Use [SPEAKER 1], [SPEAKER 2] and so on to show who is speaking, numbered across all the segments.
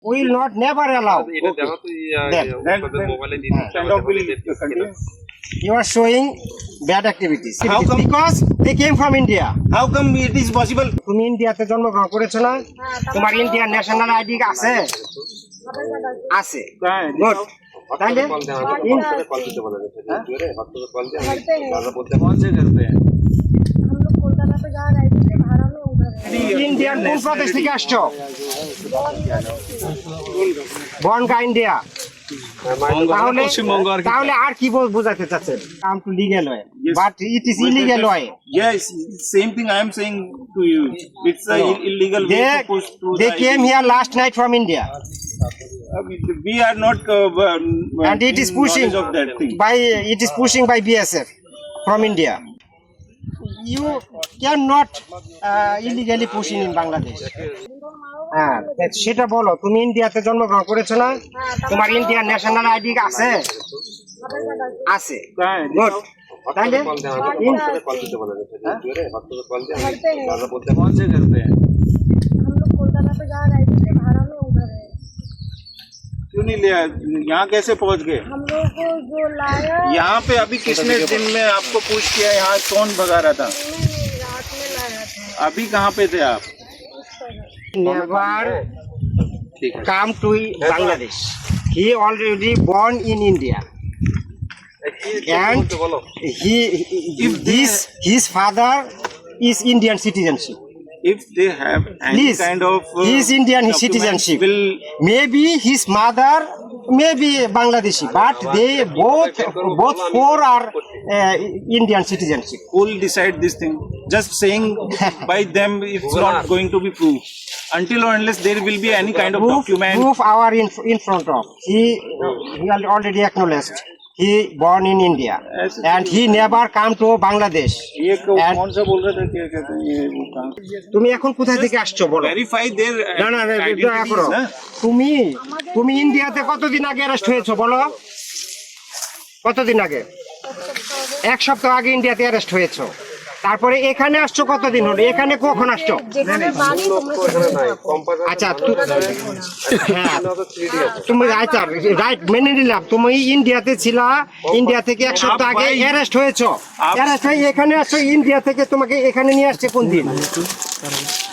[SPEAKER 1] will not never allow them. You are showing bad activities.
[SPEAKER 2] How come?
[SPEAKER 1] Because they came from India.
[SPEAKER 2] How come it is possible?
[SPEAKER 1] তুমি ইন্ডিয়াতে জন্মগ্রহণ করেছো না? তোমার Indian national ID আছে? আছে। Good. তাহলে ইন্ডিয়ান কোন প্রদেশ থেকে আসছো? বনগা ইন্ডিয়া। তাহলে আর কি বোঝাতে চাচ্ছেন? Come to legal way, but it is illegal way.
[SPEAKER 2] Yes, same thing I am saying to you. It's a illegal way to push through.
[SPEAKER 1] They came here last night from India.
[SPEAKER 2] We are not
[SPEAKER 1] And it is pushing
[SPEAKER 2] of that thing.
[SPEAKER 1] by BSF from India. You cannot illegally pushing in Bangladesh. হ্যাঁ, সেটা বলো। তুমি ইন্ডিয়াতে জন্মগ্রহণ করেছো না? তোমার Indian national ID আছে? আছে। গুড। তাহলে
[SPEAKER 2] क्यों नहीं लिया? यहाँ कैसे पहुँच गए?
[SPEAKER 3] हम लोग को जो लाया
[SPEAKER 2] यहाँ पे अभी किसने दिन में आपको पूछ किया? यहाँ कौन भगा रहा था?
[SPEAKER 3] रात में लाया था।
[SPEAKER 2] अभी कहाँ पे थे आप?
[SPEAKER 1] never come to Bangladesh. He already born in India. And his father is Indian citizenship.
[SPEAKER 2] If they have any
[SPEAKER 1] Please,
[SPEAKER 2] kind of
[SPEAKER 1] he is Indian
[SPEAKER 2] documents,
[SPEAKER 1] citizenship.
[SPEAKER 2] will
[SPEAKER 1] Maybe his mother may be Bangladeshi, but they both four are Indian citizenship.
[SPEAKER 2] who will decide this thing? Just saying by them, it's not going to be proved. Until or unless there will be any kind of document.
[SPEAKER 1] Proof our in front of. He already acknowledged. He born in India and he never come to Bangladesh.
[SPEAKER 2] ये
[SPEAKER 1] And-
[SPEAKER 2] कौन सा बोल रहे थे? क्या कहते हैं ये वो काम?
[SPEAKER 1] তুমি এখন কোথা থেকে আসছো বলো?
[SPEAKER 2] Verify their
[SPEAKER 1] না না দয়া
[SPEAKER 2] identities,
[SPEAKER 1] করো।
[SPEAKER 2] না?
[SPEAKER 1] তুমি ইন্ডিয়াতে কতদিন আগে অ্যারেস্ট হয়েছো বলো? কতদিন আগে? এক সপ্তাহ আগে ইন্ডিয়াতে অ্যারেস্ট হয়েছো। তারপরে এখানে আসছো কতদিন হলো? এখানে কখন আসছো?
[SPEAKER 3] যেখানে বাড়ি
[SPEAKER 1] আচ্ছা হ্যাঁ তুমি আচ্ছা রাইট মেনে নিলাম। তুমি ইন্ডিয়াতে ছিলা, ইন্ডিয়া থেকে এক সপ্তাহ আগে অ্যারেস্ট হয়েছো। অ্যারেস্ট হয়ে এখানে আসছো, ইন্ডিয়া থেকে তোমাকে এখানে নিয়ে আসছে কোন দিন?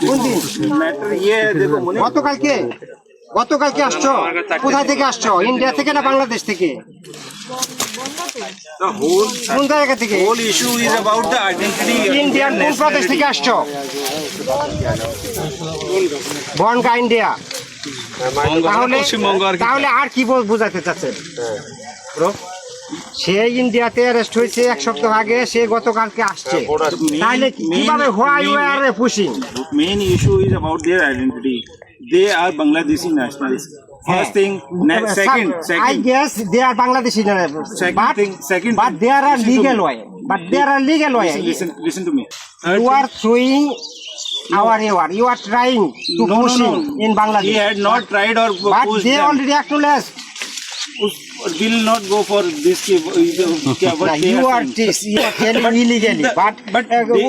[SPEAKER 1] কোন দিন?
[SPEAKER 2] मैटर ये है, देखो मुझे
[SPEAKER 1] গতকালকে আসছো? কোথা থেকে আসছো? ইন্ডিয়া থেকে না বাংলাদেশ থেকে?
[SPEAKER 2] the whole
[SPEAKER 1] কোন জায়গা থেকে?
[SPEAKER 2] issue is about the identity.
[SPEAKER 1] Indian কোন প্রদেশ থেকে আসছো? বনগা ইন্ডিয়া। তাহলে আর কি বোঝাতে চাচ্ছেন? সে ইন্ডিয়াতে অ্যারেস্ট হয়েছে এক সপ্তাহ আগে, সে গতকালকে আসছে। তাহলে কিভাবে why you are pushing?
[SPEAKER 2] Main issue is about their identity. They are Bangladeshi nationals. First thing, second.
[SPEAKER 1] I guess they are Bangladeshi,
[SPEAKER 2] Second
[SPEAKER 1] but
[SPEAKER 2] thing.
[SPEAKER 1] there are legal way. But there are legal way.
[SPEAKER 2] Listen to me.
[SPEAKER 1] You are throwing you are trying to push in Bangladesh.
[SPEAKER 2] He had not tried or
[SPEAKER 1] But
[SPEAKER 2] pushed
[SPEAKER 1] they
[SPEAKER 2] them.
[SPEAKER 1] already acknowledged.
[SPEAKER 2] Will not go for this.
[SPEAKER 1] You are telling illegally, but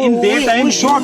[SPEAKER 2] in their time,
[SPEAKER 1] we should